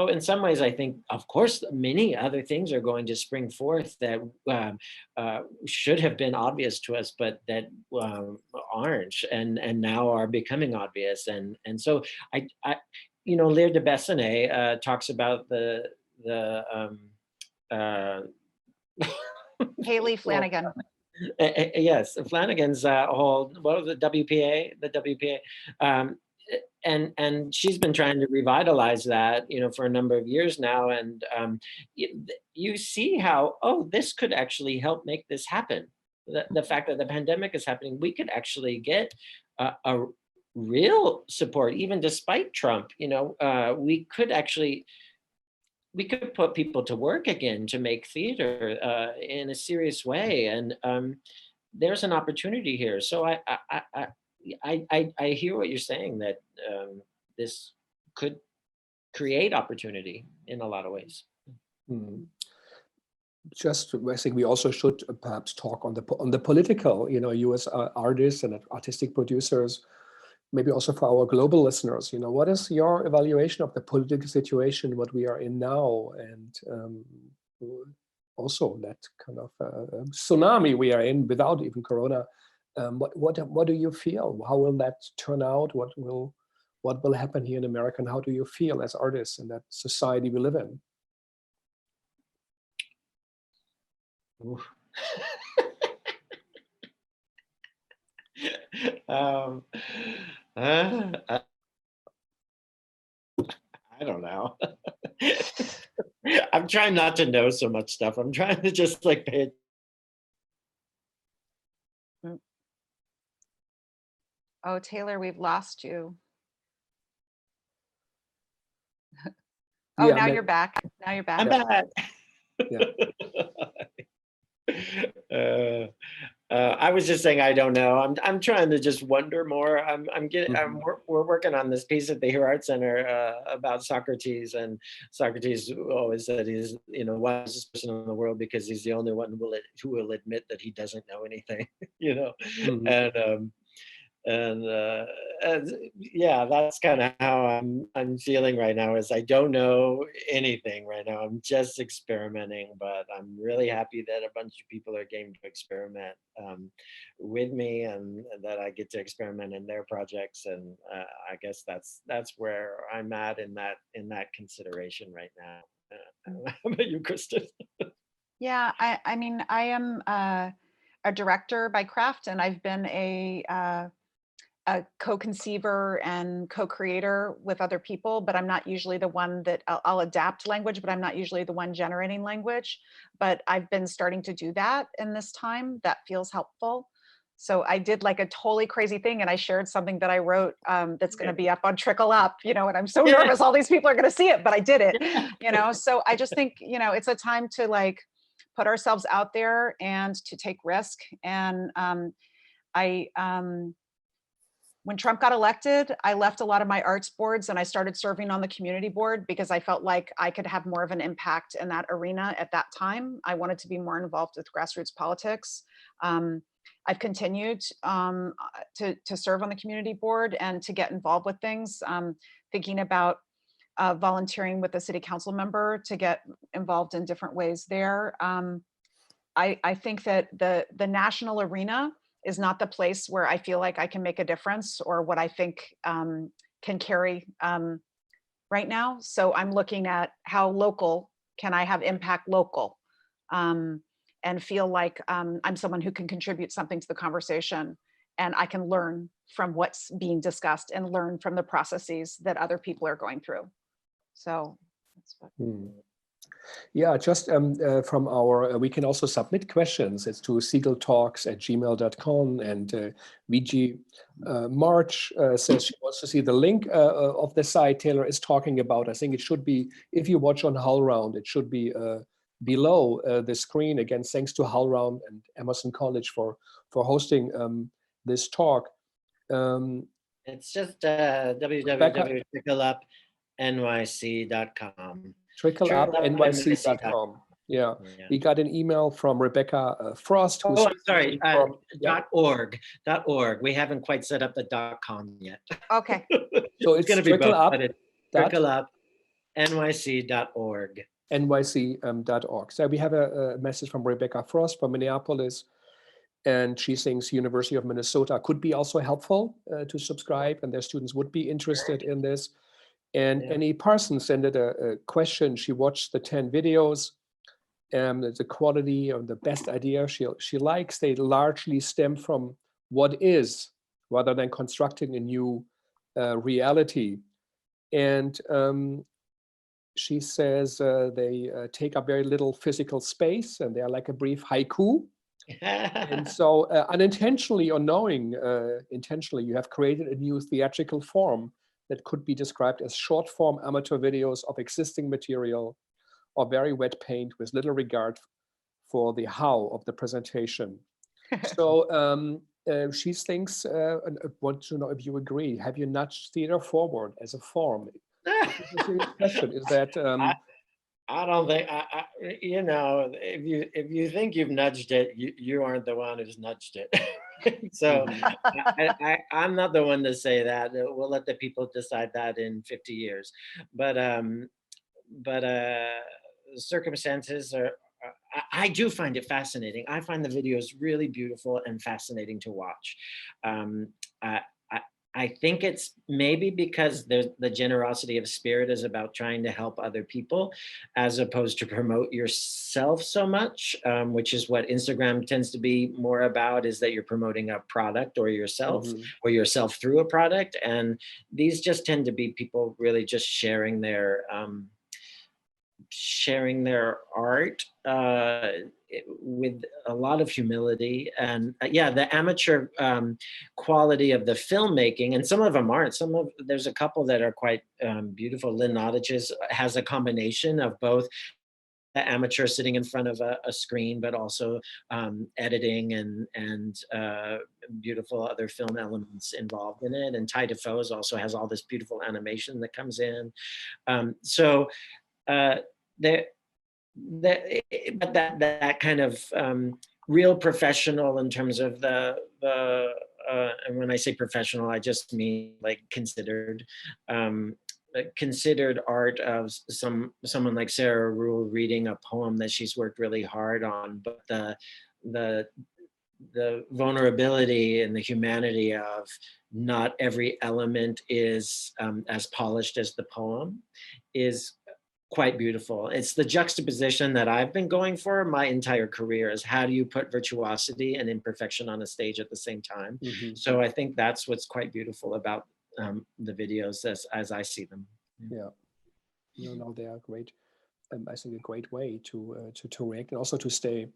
in some ways, I think, of course, many other things are going to spring forth that should have been obvious to us, but that aren't, and now are becoming obvious. And so I Lear de Bessonet talks about the Haley Flanagan. Yes, Flanagan's whole, what was it, WPA, the WPA. And she's been trying to revitalize that, for a number of years now. And you see how, this could actually help make this happen. The fact that the pandemic is happening, we could actually get a real support, even despite Trump. We could put people to work again to make theater in a serious way. And there's an opportunity here. So I hear what you're saying, that this could create opportunity in a lot of ways. Hmm. I think we also should perhaps talk on the political, you as artists and artistic producers, maybe also for our global listeners, what is your evaluation of the political situation, what we are in now, and also that kind of tsunami we are in without even Corona. What do you feel? How will that turn out? What will happen here in America? And how do you feel as artists in that society we live in? I don't know. I'm trying not to know so much stuff. I'm trying to just pay attention. Oh, Taylor, we've lost you. Oh, Yeah, now you're back. Now you're back. I'm back. Yeah. I was just saying, I don't know. I'm trying to just wonder more. We're working on this piece at the Here Art Center about Socrates, and Socrates always said he's the wisest person in the world because he's the only one who will admit that he doesn't know anything. Mm-hmm. And yeah, that's kind of how I'm feeling right now. Is I don't know anything right now. I'm just experimenting, but I'm really happy that a bunch of people are game to experiment with me, and that I get to experiment in their projects. And I guess that's where I'm at in that consideration right now. How about you, Kristin? Yeah, I mean, I am a director by craft, and I've been a co-conceiver and co-creator with other people, but I'm not usually the one that I'll adapt language, but I'm not usually the one generating language. But I've been starting to do that in this time. That feels helpful. So I did a totally crazy thing, and I shared something that I wrote that's going to be up on Trickle Up, and I'm so nervous all these people are going to see it, but I did it, so I just think, it's a time to put ourselves out there and to take risk. And when Trump got elected, I left a lot of my arts boards and I started serving on the community board because I felt like I could have more of an impact in that arena at that time. I wanted to be more involved with grassroots politics. I've continued to serve on the community board and to get involved with things, thinking about volunteering with a city council member to get involved in different ways there. I think that the national arena is not the place where I feel like I can make a difference or what I think can carry right now. So I'm looking at how local can I have impact local, and feel like I'm someone who can contribute something to the conversation, and I can learn from what's being discussed and learn from the processes that other people are going through. So that's what. Yeah, just from our, we can also submit questions. It's to segaltalks@gmail.com, and VG March says she wants to see the link of the site Taylor is talking about. I think it should be, if you watch on HowlRound, it should be below the screen. Again, thanks to HowlRound and Emerson College for hosting this talk. It's just www.trickleupnyc.com. TrickleUpNYC.com. Yeah. Yeah. We got an email from Rebecca Frost. Who's Oh, I'm sorry. yeah. .org. We haven't quite set up the .com yet. Okay. So it's going to be both, TrickleUp. but it's trickleupnyc.org. NYC.org. So we have a message from Rebecca Frost from Minneapolis, and she thinks University of Minnesota could be also helpful to subscribe, and their students would be interested in this. And Annie Parsons sent it a question. She watched the 10 videos, and the quality of the best idea she likes, they largely stem from what is, rather than constructing a new reality. And she says they take up very little physical space, and they are like a brief haiku. And so unintentionally or knowing intentionally, you have created a new theatrical form that could be described as short form amateur videos of existing material or very wet paint with little regard for the how of the presentation. So she thinks, and I want to know if you agree, have you nudged theater forward as a form? This is a serious question. Is that I don't think if you think you've nudged it, you aren't the one who's nudged it. So I'm not the one to say that. We'll let the people decide that in 50 years. But circumstances are. I do find it fascinating. I find the videos really beautiful and fascinating to watch. I think it's maybe because the generosity of spirit is about trying to help other people as opposed to promote yourself so much, which is what Instagram tends to be more about, is that you're promoting a product or yourself or yourself through a product. And these just tend to be people really just sharing their art with a lot of humility. And the amateur quality of the filmmaking, and some of them aren't. There's a couple that are quite beautiful. Lynn Nottage's has a combination of both the amateur sitting in front of a screen, but also editing and beautiful other film elements involved in it. And Ty Defoe's also has all this beautiful animation that comes in. But that kind of real professional in terms of the and when I say professional, I just mean like considered art of someone like Sarah Rule reading a poem that she's worked really hard on, but the vulnerability and the humanity of not every element is as polished as the poem is quite beautiful. It's the juxtaposition that I've been going for my entire career, is how do you put virtuosity and imperfection on a stage at the same time? So I think that's what's quite beautiful about the videos as I see them. Yeah, no, they are great. I think a great way to react and also to stay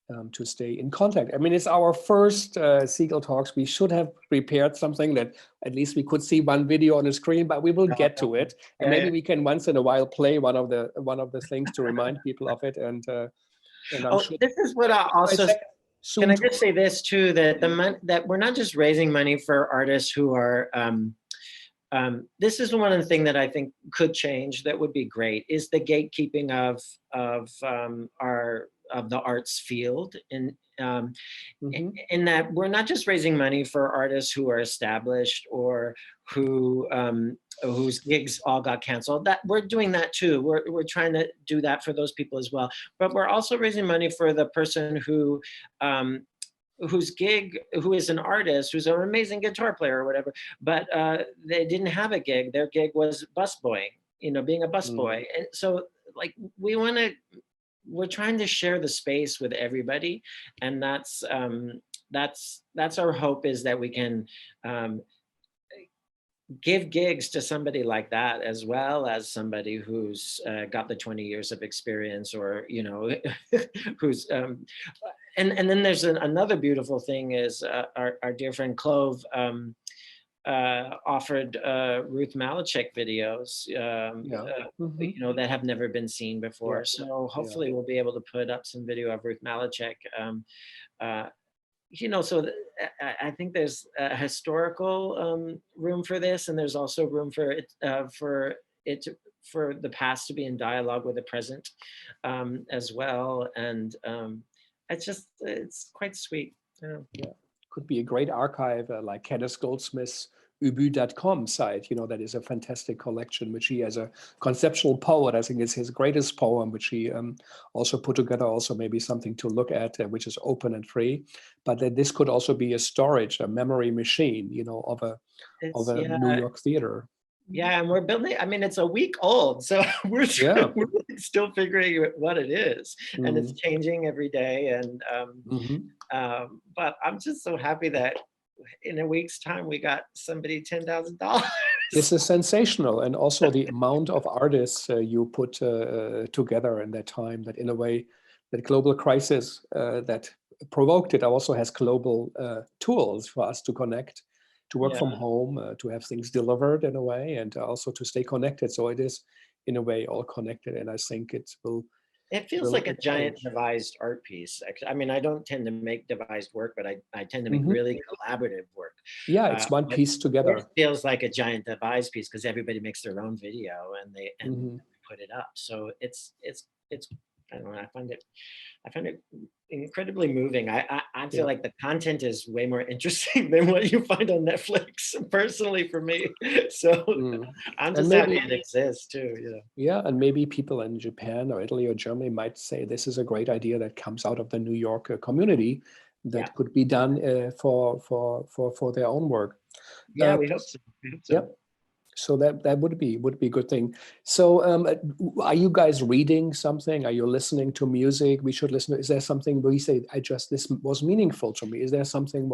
in contact. I mean, it's our first Segal Talks. We should have prepared something that at least we could see one video on the screen, but we will get to it. And maybe we can once in a while play one of the things to remind people of it. And I'm sure this is what I also. Can I just say this too, that that we're not just raising money for artists who are. This is one of the things that I think could change. That would be great. Is the gatekeeping of the arts field, in that we're not just raising money for artists who are established or whose gigs all got canceled. That we're doing that too. We're trying to do that for those people as well. But we're also raising money for the person who is an artist, who's an amazing guitar player or whatever, but they didn't have a gig. Their gig was busboying, being a busboy. And so like we're trying to share the space with everybody. And that's our hope, is that we can give gigs to somebody like that, as well as somebody who's got the 20 years of experience, or, you know, who's, and then there's another beautiful thing is our dear friend Clove offered Ruth Malachek videos, you know, that have never been seen before. So hopefully we'll be able to put up some video of Ruth Malachek. You know, so I think there's a historical room for this, and there's also room for the past to be in dialogue with the present as well. And it's quite sweet. Yeah, could be a great archive like Kenneth Goldsmith's ubu.com site, you know, that is a fantastic collection, which he, as a conceptual poet, I think is his greatest poem, which he also put together, also maybe something to look at, which is open and free. But that this could also be a storage, a memory machine, you know, of a New York theater. Yeah, and we're building, I mean, it's a week old, so we're still figuring out what it is, and it's changing every day. And but I'm just so happy that in a week's time we got somebody $10,000. This is sensational, and also the amount of artists you put together in that time. That in a way, that global crisis that provoked it also has global tools for us to connect, to work from home, to have things delivered in a way, and also to stay connected. So it is in a way all connected, and I think it will. It feels like a giant devised art piece. I mean, I don't tend to make devised work, but I tend to make really collaborative work. Yeah, it's one piece together. It feels like a giant devised piece because everybody makes their own video and they put it up. So it's I don't know. I find it incredibly moving. I feel like the content is way more interesting than what you find on Netflix, personally, for me. So I'm just happy it exists too. You know. Yeah, and maybe people in Japan or Italy or Germany might say this is a great idea that comes out of the New York community that could be done for their own work. Yeah, we hope so. Yeah. So that would be a good thing. So are you guys reading something? Are you listening to music? We should listen. Is there something where you say, this was meaningful to me? Is there something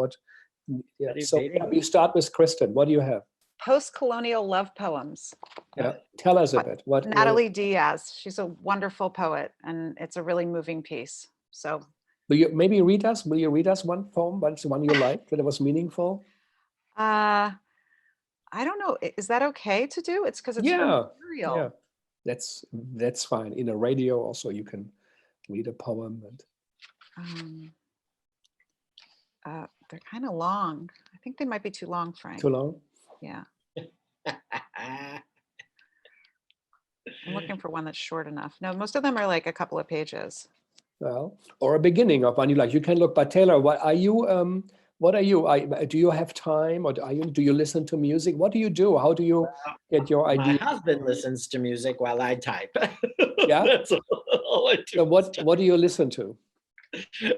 so you start with Kristin. What do you have? Post-colonial love poems. Yeah, tell us a bit. Natalie Diaz. She's a wonderful poet, and it's a really moving piece. So will you maybe read us? Will you read us one poem? What's the one you liked that it was meaningful? I don't know. Is that okay to do? It's because it's material. Yeah, that's fine. In a radio, also you can read a poem, and they're kind of long. I think they might be too long, Frank. Too long? Yeah. I'm looking for one that's short enough. No, most of them are like a couple of pages. Well, or a beginning of one you like. You can look. But Taylor, what are you? Do you have time, or do you listen to music? What do you do? How do you get your idea? My husband listens to music while I type. Yeah, that's all I do. So what do you listen to?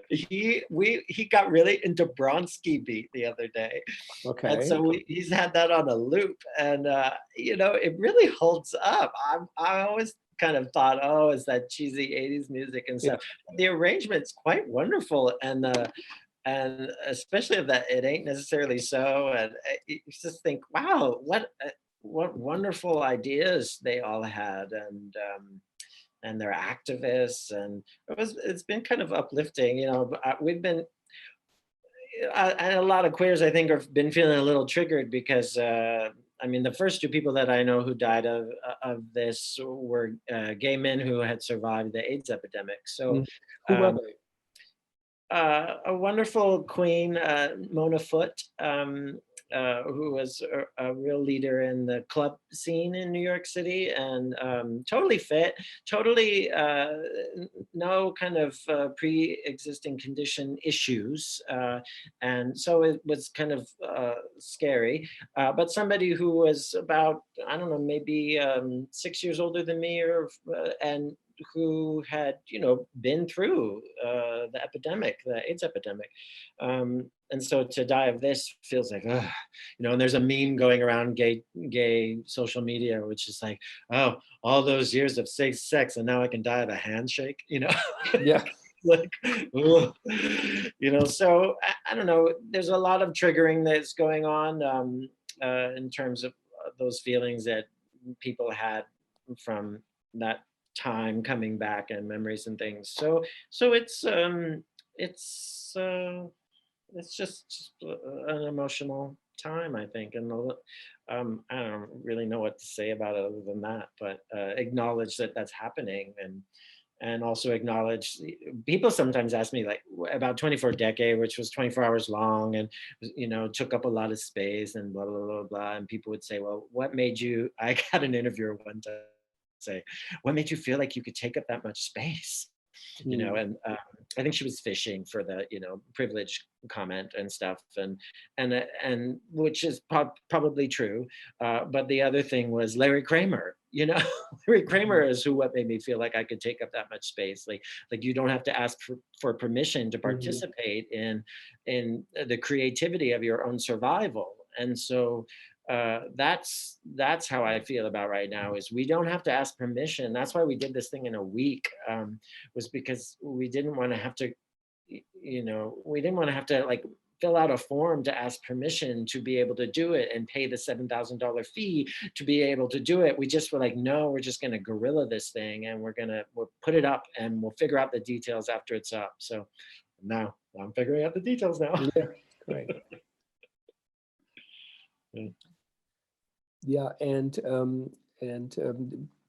He got really into Bronski Beat the other day. Okay. And so he's had that on a loop, and you know, it really holds up. I always kind of thought, oh, it's that cheesy 80s music and stuff. Yeah. The arrangement's quite wonderful, and especially if that it ain't necessarily so, and you just think, wow, what wonderful ideas they all had, and they're activists, and it's been kind of uplifting. You know, we've been, and a lot of queers I think have been feeling a little triggered because I mean, the first two people that I know who died of this were gay men who had survived the AIDS epidemic. So who were they? A wonderful queen, Mona Foote, who was a real leader in the club scene in New York City, and totally fit, totally no kind of pre-existing condition issues. And so it was kind of scary, but somebody who was about, I don't know, maybe 6 years older than me, and who had, you know, been through the epidemic, the AIDS epidemic. And so to die of this feels like, you know, and there's a meme going around gay social media, which is like, oh, all those years of safe sex and now I can die of a handshake, you know? Yeah. Like, you know, so I don't know, there's a lot of triggering that's going on in terms of those feelings that people had from that time coming back, and memories and things. So it's just an emotional time, I think, and I don't really know what to say about it other than that, but acknowledge that that's happening, and also acknowledge, people sometimes ask me like about 24 Decade, which was 24 hours long, and took up a lot of space and blah blah blah blah, and people would say, well, what made you, I got an interviewer one time say, what made you feel like you could take up that much space? And I think she was fishing for the privilege comment and stuff, and which is probably true, but the other thing was Larry Kramer. Larry Kramer is what made me feel like I could take up that much space. Like you don't have to ask for permission to participate in the creativity of your own survival. And so that's how I feel about right now, is we don't have to ask permission. That's why we did this thing in a week, was because we didn't want to have to, like fill out a form to ask permission to be able to do it and pay the $7,000 fee to be able to do it. We just were like, no, we're just going to guerrilla this thing, and we'll put it up, and we'll figure out the details after it's up. So now I'm figuring out the details now. Yeah, great. Yeah, and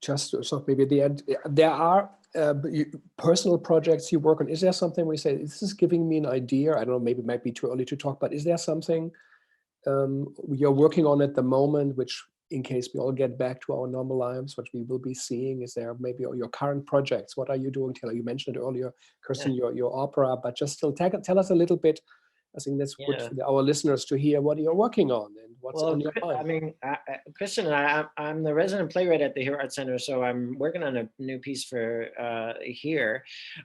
just so maybe at the end, there are personal projects you work on. Is there something we say, this is giving me an idea? I don't know, maybe it might be too early to talk, but is there something you're working on at the moment, which in case we all get back to our normal lives, what we will be seeing? Is there maybe your current projects? What are you doing, Taylor? You mentioned it earlier, Kristin, your opera, but just still tell us a little bit. I think that's good for our listeners to hear what you're working on and what's on your mind. I mean, Kristin and I'm the resident playwright at the Here Art Center, so I'm working on a new piece for here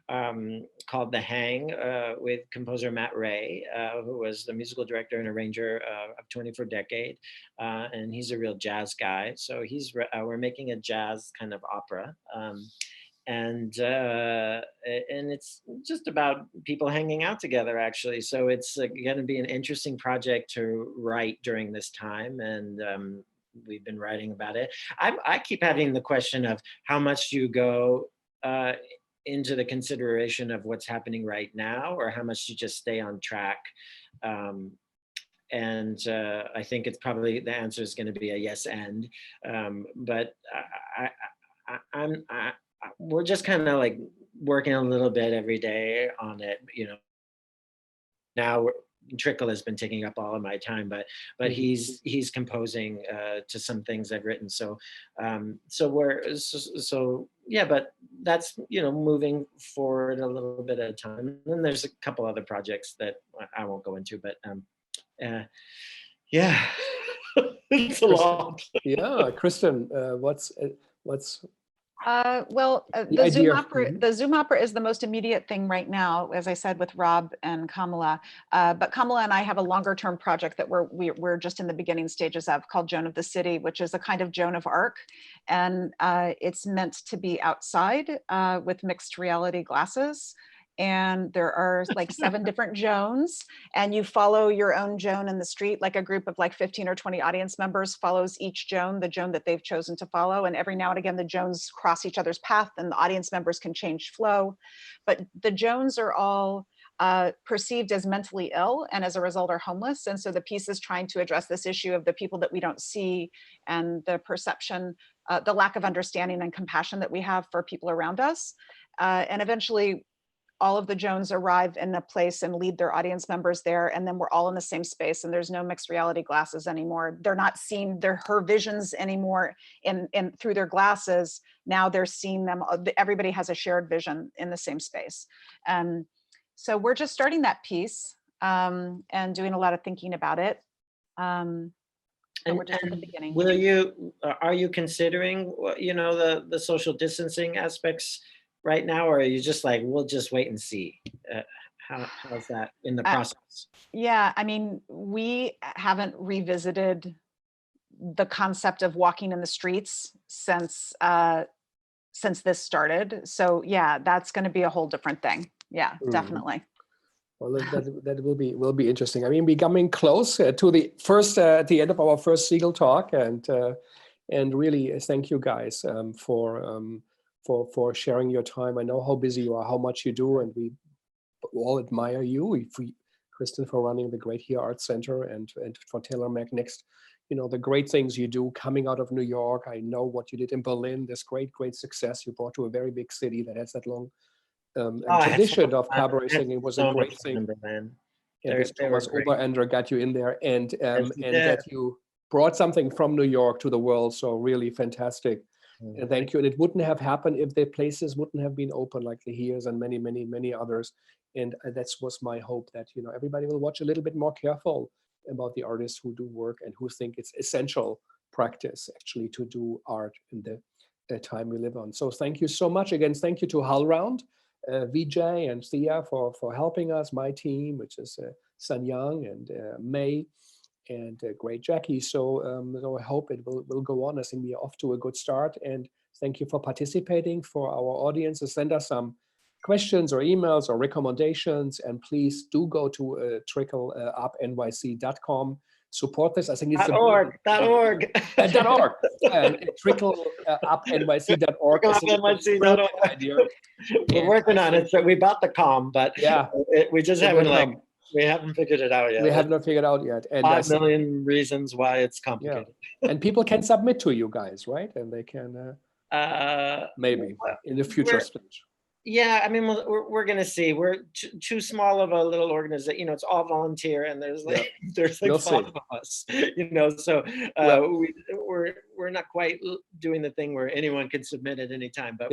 called The Hang with composer Matt Ray, who was the musical director and arranger of 24 Decade, and he's a real jazz guy. So we're making a jazz kind of opera. And it's just about people hanging out together, actually. So it's going to be an interesting project to write during this time, and we've been writing about it. I keep having the question of how much do you go into the consideration of what's happening right now, or how much do you just stay on track? And I think it's probably, the answer is going to be a yes and, but we're just kind of like working a little bit every day on it, Now Trickle has been taking up all of my time, but he's composing to some things I've written. So yeah, but that's moving forward a little bit at a time. And then there's a couple other projects that I won't go into, but yeah, it's a lot. Yeah, Kristin, what's the Zoom opera is the most immediate thing right now, as I said, with Rob and Kamala. But Kamala and I have a longer term project that we're just in the beginning stages of, called Joan of the City, which is a kind of Joan of Arc. And it's meant to be outside with mixed reality glasses. And there are like 7 different Joans, and you follow your own Joan in the street, like a group of like 15 or 20 audience members follows each Joan, the Joan that they've chosen to follow. And every now and again, the Joans cross each other's path and the audience members can change flow. But the Joans are all perceived as mentally ill, and as a result are homeless. And so the piece is trying to address this issue of the people that we don't see, and the perception, the lack of understanding and compassion that we have for people around us. And eventually, all of the Joans arrive in a place and lead their audience members there, and then we're all in the same space, and there's no mixed reality glasses anymore. They're not seeing her visions anymore in through their glasses. Now they're seeing them. Everybody has a shared vision in the same space. So we're just starting that piece and doing a lot of thinking about it. And we're just at the beginning. Are you considering, the social distancing aspects right now, or are you just like, we'll just wait and see? How's that in the process? Yeah, I mean, we haven't revisited the concept of walking in the streets since this started. So yeah, that's going to be a whole different thing. Yeah, definitely. Well, that will be interesting. I mean, we're coming close to the first at the end of our first Segal talk, and really thank you guys for sharing your time. I know how busy you are, how much you do, and we all admire you. Kristin, for running the Great Here Arts Center, and for Taylor Mac Next. You know, the great things you do coming out of New York. I know what you did in Berlin. This great success you brought to a very big city that has that long tradition of cabaret singing. It was a great thing. And this Thomas Oberender got you in there, and that you brought something from New York to the world. So really fantastic. And thank you. And it wouldn't have happened if the places wouldn't have been open, like the Here's and many others. And that was my hope, that, you know, everybody will watch a little bit more careful about the artists who do work and who think it's essential practice actually to do art in the time we live on. So thank you so much. Again, thank you to HowlRound, Vijay and Thea for helping us, my team, which is Sun Yang and May and great Jackie. So I hope it will go on. I think we are off to a good start. And thank you for participating. For our audience, send us some questions or emails or recommendations, and please do go to trickleupnyc.com. Support this. I think it's .org. trickleupnyc.org. We're working on it. So we bought the com, but yeah, we just haven't we haven't figured it out yet. We have not figured out yet. And 5 million reasons why it's complicated. Yeah. And people can submit to you guys, right? And they can maybe in the future stage. Yeah, I mean, we're going to see. We're too small of a little organization. You know, it's all volunteer, and there's like we'll 5 of us. You know, so we're not quite doing the thing where anyone can submit at any time. But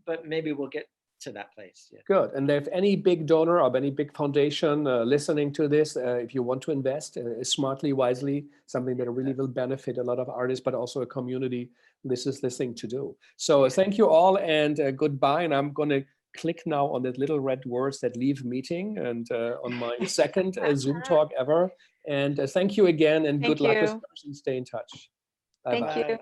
but maybe we'll get to that place. Yeah. Good. And if any big donor or any big foundation listening to this, if you want to invest smartly, wisely, something that really will benefit a lot of artists, but also a community, this is the thing to do. So thank you all, and goodbye. And I'm going to click now on that little red words that leave meeting, and on my second Zoom talk ever. And thank you again, and good luck with stay in touch. Bye-bye. Thank you.